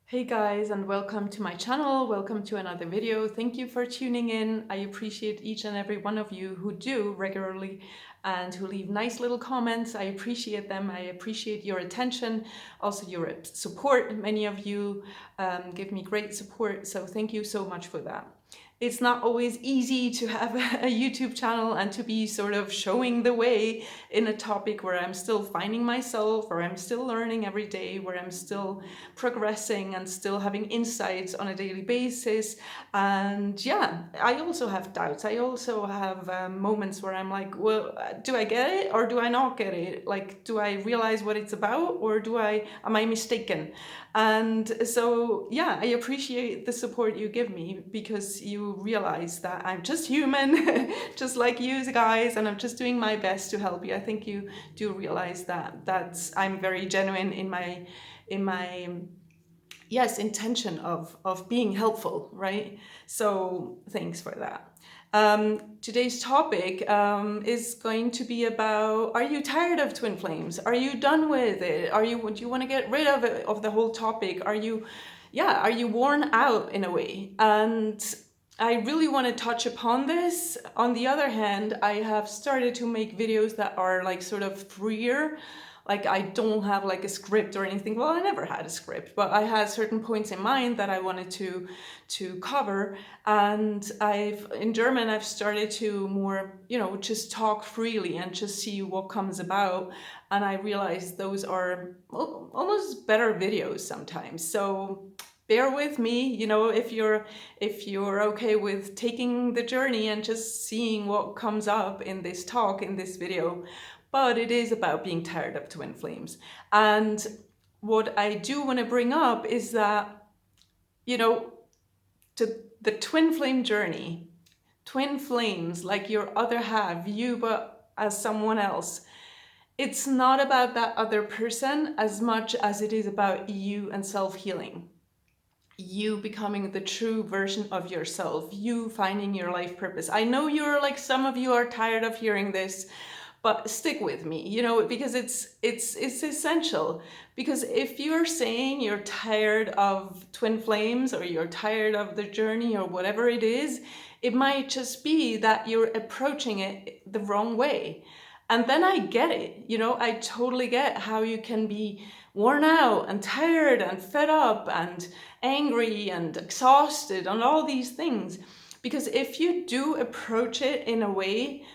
Hey guys, and welcome to my channel. Welcome to another video. Thank you for tuning in. I appreciate each and every one of you who do regularly and who leave nice little comments. I appreciate them. I appreciate your attention, also your support. Many of you give me great support, so thank you so much for that. It's not always easy to have a YouTube channel and to be sort of showing the way in a topic where I'm still finding myself, where I'm still learning every day, where I'm still progressing and still having insights on a daily basis. And yeah, I also have doubts. I also have moments where I'm like, well, do I get it or do I not get it? Like, do I realize what it's about or am I mistaken? And so, yeah, I appreciate the support you give me because you realize that I'm just human, just like you guys, and I'm just doing my best to help you. I think you do realize that I'm very genuine in my yes intention of being helpful, right? So thanks for that. Today's topic is going to be about, are you tired of twin flames? Are you done with it? Do you want to get rid of it, of the whole topic? Are you worn out in a way? And I really want to touch upon this. On the other hand, I have started to make videos that are like sort of freer. Like, I don't have like a script or anything. Well, I never had a script, but I had certain points in mind that I wanted to cover. And in German, I've started to more, just talk freely and just see what comes about. And I realized those are almost better videos sometimes. So bear with me, if you're okay with taking the journey and just seeing what comes up in this talk, in this video. But it is about being tired of twin flames. And what I do want to bring up is that, to the twin flame journey, twin flames, like your other half, you but as someone else, it's not about that other person as much as it is about you and self-healing. You becoming the true version of yourself, you finding your life purpose. I know some of you are tired of hearing this, but stick with me, because it's essential. Because if you're saying you're tired of twin flames or you're tired of the journey or whatever it is, it might just be that you're approaching it the wrong way. And then I get it, I totally get how you can be worn out and tired and fed up and angry and exhausted and all these things. Because if you do approach it in a way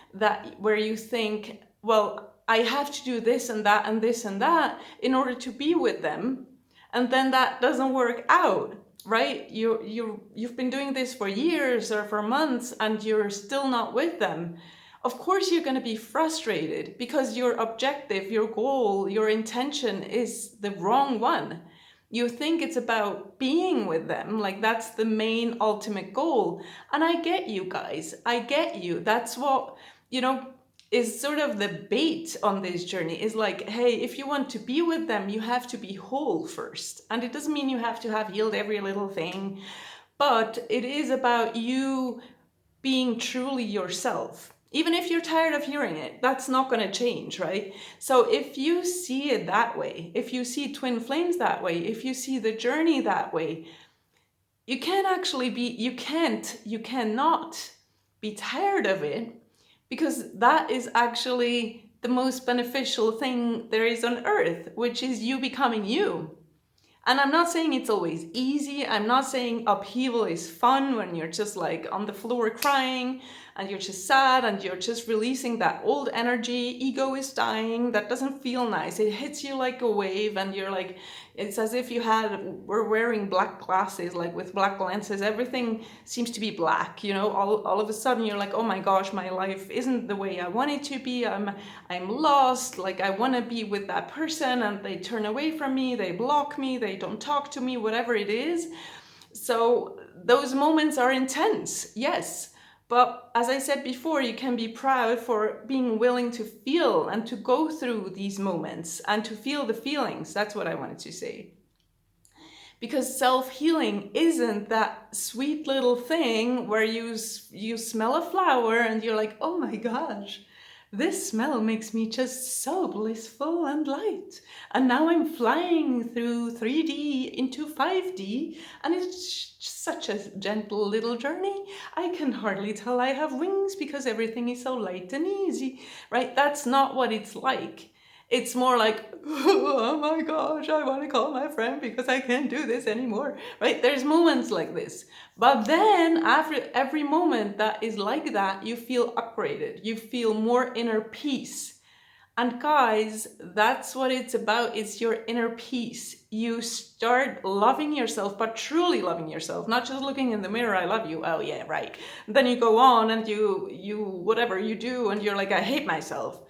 where you think, well, I have to do this and that and this and that in order to be with them, and then that doesn't work out, right? You've been doing this for years or for months and you're still not with them. Of course you're going to be frustrated because your objective, your goal, your intention is the wrong one. You think it's about being with them, like that's the main ultimate goal. And I get you guys, I get you. That's what, is sort of the bait on this journey, is like, hey, if you want to be with them, you have to be whole first. And it doesn't mean you have to have healed every little thing, but it is about you being truly yourself. Even if you're tired of hearing it, that's not going to change, right? So if you see it that way, if you see twin flames that way, if you see the journey that way, you cannot be tired of it, because that is actually the most beneficial thing there is on earth, which is you becoming you. And I'm not saying it's always easy. I'm not saying upheaval is fun when you're just like on the floor crying and you're just sad and you're just releasing that old energy. Ego is dying. That doesn't feel nice. It hits you like a wave and you're like, it's as if we're wearing black glasses, like with black lenses. Everything seems to be black, all of a sudden you're like, oh my gosh, my life isn't the way I want it to be. I'm lost. Like, I want to be with that person and they turn away from me. They block me. They don't talk to me, whatever it is. So those moments are intense, yes. But as I said before, you can be proud for being willing to feel and to go through these moments and to feel the feelings. That's what I wanted to say. Because self-healing isn't that sweet little thing where you smell a flower and you're like, oh my gosh, this smell makes me just so blissful and light. And now I'm flying through 3D into 5D, and it's such a gentle little journey. I can hardly tell I have wings because everything is so light and easy, right? That's not what it's like. It's more like, oh my gosh, I want to call my friend because I can't do this anymore, right? There's moments like this. But then after every moment that is like that, you feel upgraded. You feel more inner peace. And guys, that's what it's about. It's your inner peace. You start loving yourself, but truly loving yourself, not just looking in the mirror, I love you. Oh yeah, right. Then you go on and you whatever you do, and you're like, I hate myself.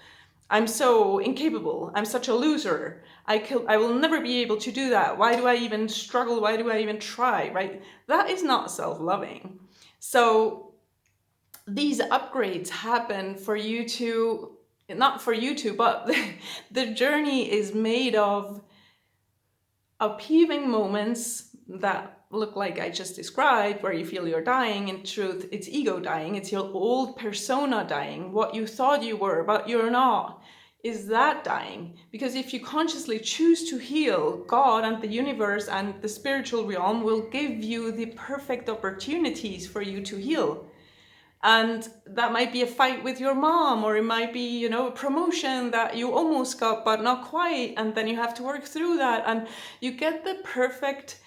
I'm so incapable. I'm such a loser. I will never be able to do that. Why do I even struggle? Why do I even try, right? That is not self-loving. So these upgrades happen for you to, not for you to, but the journey is made of upheaving moments that look like I just described, where you feel you're dying. In truth, it's ego dying. It's your old persona dying. What you thought you were, but you're not. Is that dying? Because if you consciously choose to heal, God and the universe and the spiritual realm will give you the perfect opportunities for you to heal. And that might be a fight with your mom, or it might be, a promotion that you almost got but not quite, and then you have to work through that, and you get the perfect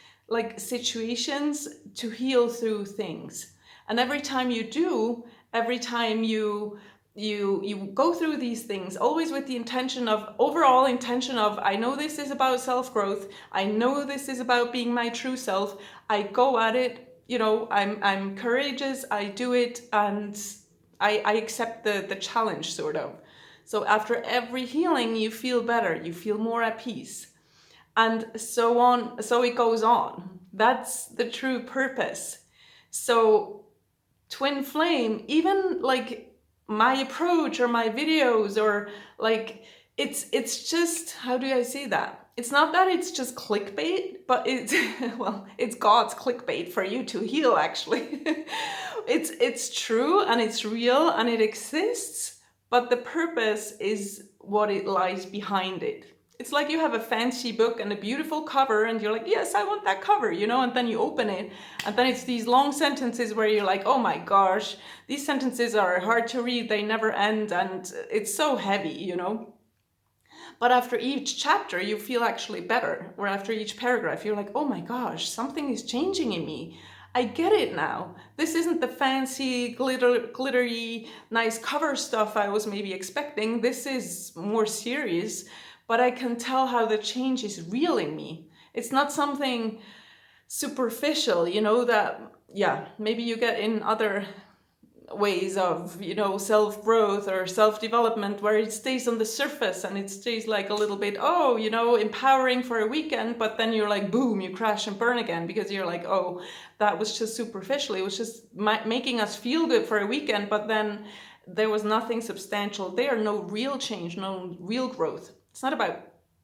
situations to heal through things. And every time you do, every time you go through these things, always with the overall intention of, I know this is about self-growth, I know this is about being my true self, I go at it, I'm courageous, I do it, and I accept the challenge, sort of. So after every healing, you feel better, you feel more at peace, and so on. So it goes on. That's the true purpose. So twin flame, even my approach or my videos, or it's just, how do I say that? It's not that it's just clickbait, but it's, well, it's God's clickbait for you to heal, actually. It's true and it's real and it exists, but the purpose is what it lies behind it. It's like you have a fancy book and a beautiful cover and you're like, yes, I want that cover, and then you open it and then it's these long sentences where you're like, oh my gosh, these sentences are hard to read, they never end, and it's so heavy, But after each chapter, you feel actually better. Or after each paragraph, you're like, oh my gosh, something is changing in me. I get it now. This isn't the fancy, glittery, nice cover stuff I was maybe expecting. This is more serious, but I can tell how the change is real in me. It's not something superficial, that, maybe you get in other ways of, self-growth or self-development, where it stays on the surface and it stays like a little bit, empowering for a weekend, but then you're like, boom, you crash and burn again, because you're like, oh, that was just superficial. It was just making us feel good for a weekend, but then there was nothing substantial there, no real change, no real growth. It's not about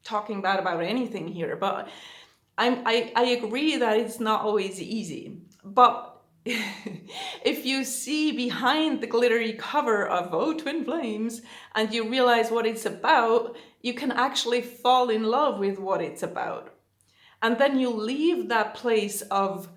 talking bad about anything here, but I agree that it's not always easy. But if you see behind the glittery cover of Twin Flames and you realize what it's about, you can actually fall in love with what it's about. And then you leave that place of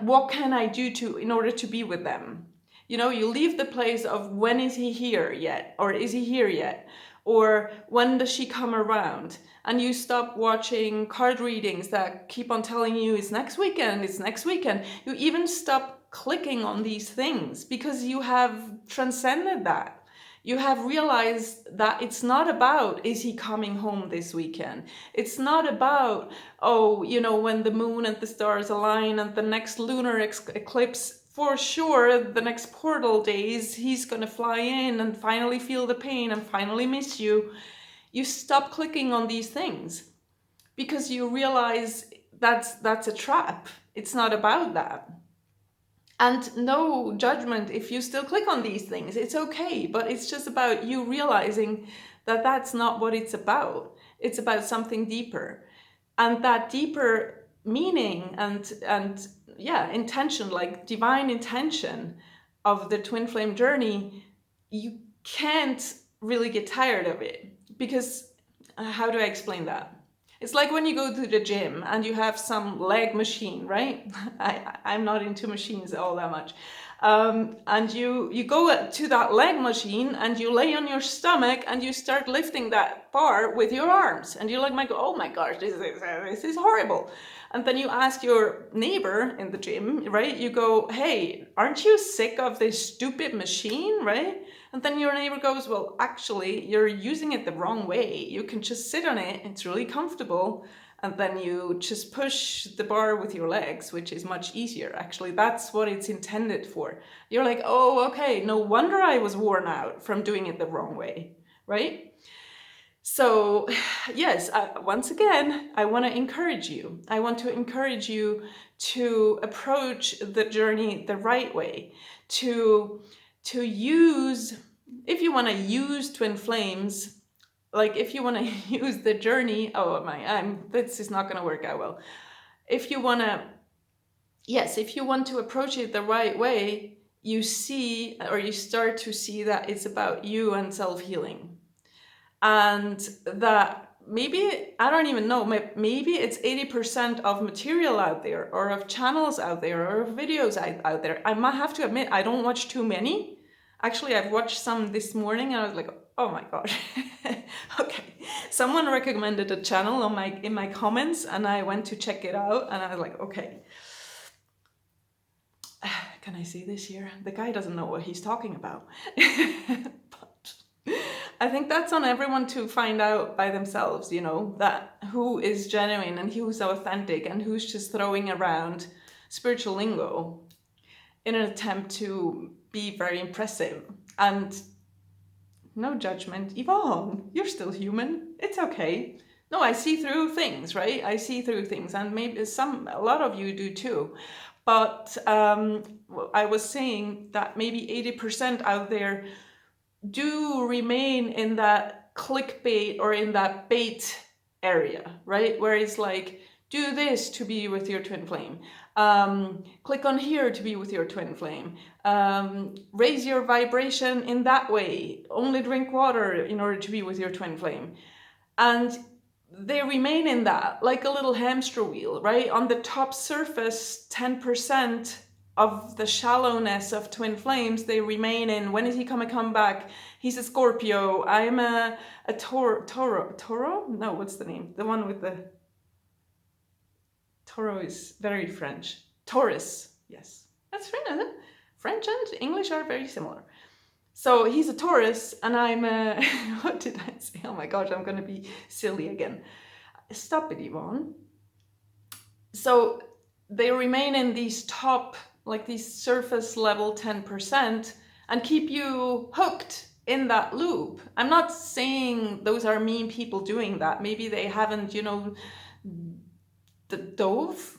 what can I do in order to be with them? You leave the place of, when is he here yet? Or is he here yet? Or when does she come around? And you stop watching card readings that keep on telling you it's next weekend, it's next weekend. You even stop clicking on these things because you have transcended that. You have realized that it's not about, is he coming home this weekend? It's not about, when the moon and the stars align and the next lunar eclipse, for sure, the next portal days, he's gonna fly in and finally feel the pain and finally miss you. You stop clicking on these things because you realize that's a trap. It's not about that. And no judgment if you still click on these things. It's okay, but it's just about you realizing that that's not what it's about. It's about something deeper. And that deeper meaning and intention, like divine intention of the twin flame journey, you can't really get tired of it. Because how do I explain that? It's like when you go to the gym and you have some leg machine, right? I'm not into machines all that much. And you go to that leg machine and you lay on your stomach and you start lifting that bar with your arms. And you're like, oh my gosh, this is horrible. And then you ask your neighbor in the gym, right? You go, hey, aren't you sick of this stupid machine, right? And then your neighbor goes, well, actually, you're using it the wrong way. You can just sit on it. It's really comfortable. And then you just push the bar with your legs, which is much easier. Actually, that's what it's intended for. You're like, oh, okay, no wonder I was worn out from doing it the wrong way, right? So yes, once again, I want to encourage you. I want to encourage you to approach the journey the right way, to use, if you want to use twin flames, like if you want to use the journey, this is not going to work out well. If you want to approach it the right way, you see, or you start to see that it's about you and self-healing. And that maybe, I don't even know, maybe it's 80% of material out there, or of channels out there, or of videos out there. I might have to admit, I don't watch too many. Actually, I've watched some this morning and I was like, oh my gosh. Okay. Someone recommended a channel in my comments and I went to check it out and I was like, okay. Can I say this here? The guy doesn't know what he's talking about. But I think that's on everyone to find out by themselves, you know, that who is genuine and who's authentic and who's just throwing around spiritual lingo in an attempt to be very impressive. And no judgment, Yvonne, you're still human. It's okay. No, I see through things, right? I see through things, and maybe a lot of you do too. But I was saying that maybe 80% out there do remain in that clickbait or in that bait area, right? Where it's like, do this to be with your twin flame. Click on here to be with your twin flame. Raise your vibration in that way. Only drink water in order to be with your twin flame. And they remain in that, like a little hamster wheel, right? On the top surface, 10% of the shallowness of twin flames, they remain in. When is he gonna come back? He's a Scorpio. I'm a Toro? No, what's the name? The one with the... Toro is very French. Taurus, yes. That's French, isn't it? French and English are very similar. So he's a Taurus and I'm a... What did I say? Oh my gosh, I'm gonna be silly again. Stop it, Yvonne. So they remain in these top, like these surface level 10% and keep you hooked in that loop. I'm not saying those are mean people doing that. Maybe they haven't, you know, dove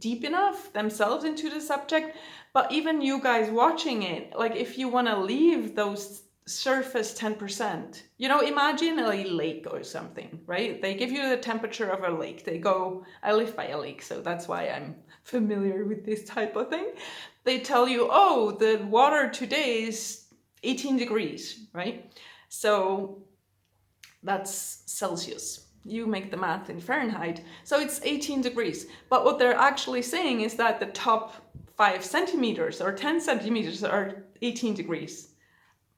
deep enough themselves into the subject. But even you guys watching it, like if you want to leave those surface 10%, you know, imagine a lake or something, right? They give you the temperature of a lake. They go, I live by a lake, so that's why I'm familiar with this type of thing. They tell you, oh, the water today is 18 degrees, right? So that's Celsius. You make the math in Fahrenheit. So it's 18 degrees. But what they're actually saying is that the top 5 centimeters or 10 centimeters are 18 degrees.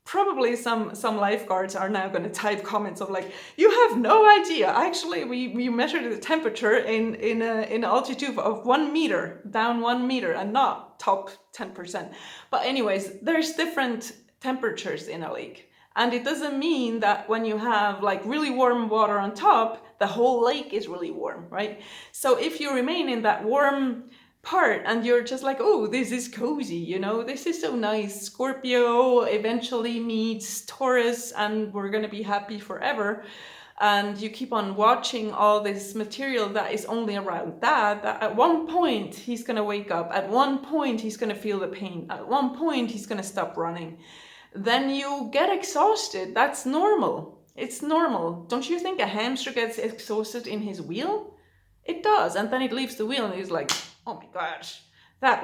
Probably some lifeguards are now going to type comments of like, you have no idea. Actually, we measured the temperature in an altitude of 1 meter, down 1 meter, and not top 10%. But anyways, there's different temperatures in a lake. And it doesn't mean that when you have like really warm water on top, the whole lake is really warm, right? So if you remain in that warm part and you're just like, oh, this is cozy, you know, this is so nice. Scorpio eventually meets Taurus and we're going to be happy forever. And you keep on watching all this material that is only around that at one point he's going to wake up. At one point he's going to feel the pain. At one point he's going to stop running. Then you get exhausted. That's normal. It's normal. Don't you think a hamster gets exhausted in his wheel? It does. And then it leaves the wheel and he's like, oh my gosh,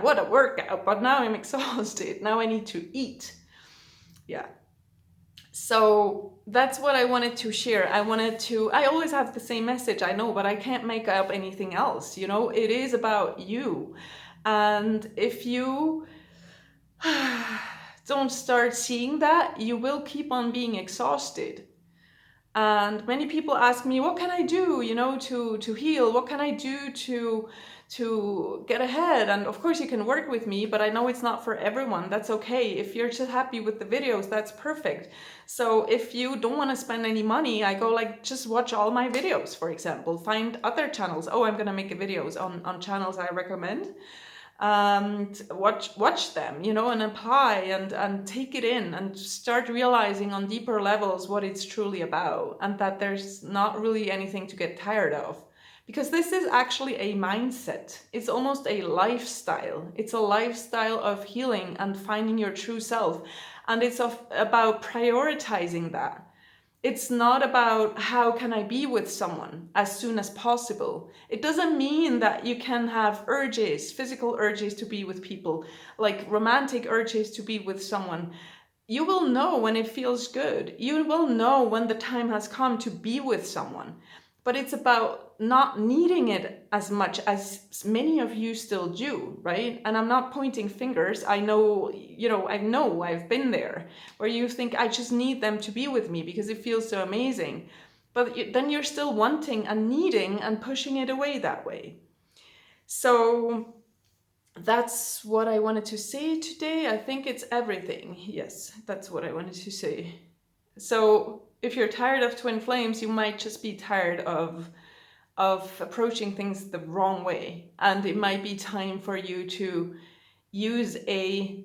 what a workout. But now I'm exhausted. Now I need to eat. Yeah. So that's what I wanted to share. I always have the same message, I know, but I can't make up anything else. You know, it is about you. And if you don't start seeing that, you will keep on being exhausted. And many people ask me, what can I do, you know, to heal? What can I do to get ahead? And of course you can work with me, but I know it's not for everyone. That's okay. If you're just happy with the videos, that's perfect. So if you don't want to spend any money, I go like, just watch all my videos, for example. Find other channels. Oh, I'm gonna make videos on channels I recommend, and watch them, you know, and apply and take it in and start realizing on deeper levels what it's truly about, and that there's not really anything to get tired of, because this is actually a mindset. It's almost a lifestyle. It's a lifestyle of healing and finding your true self, and it's about prioritizing that. It's not about how can I be with someone as soon as possible. It doesn't mean that you can have urges, physical urges to be with people, like romantic urges to be with someone. You will know when it feels good. You will know when the time has come to be with someone. But it's about not needing it as much as many of you still do, right? And I'm not pointing fingers. I know, you know, I've been there, where you think I just need them to be with me because it feels so amazing. But then you're still wanting and needing and pushing it away that way. So that's what I wanted to say today. I think it's everything. Yes, that's what I wanted to say. So if you're tired of twin flames, you might just be tired of approaching things the wrong way, and it might be time for you to use a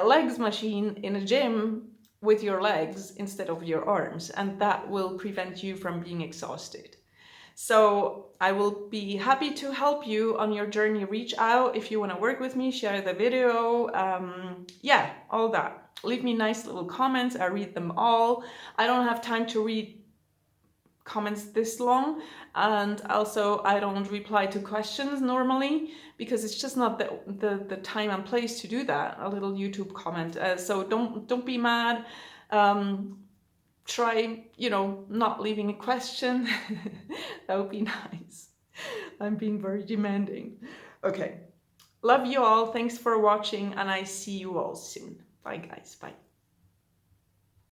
legs machine in a gym with your legs instead of your arms, and that will prevent you from being exhausted. So I will be happy to help you on your journey. Reach out if you want to work with me, share the video, yeah, all that. Leave me nice little comments. I read them all. I don't have time to read comments this long, and also I don't reply to questions normally because it's just not the time and place to do that. A little YouTube comment. So don't be mad. Try, you know, not leaving a question. That would be nice. I'm being very demanding. Okay. Love you all. Thanks for watching, and I see you all soon. Bye guys. Bye.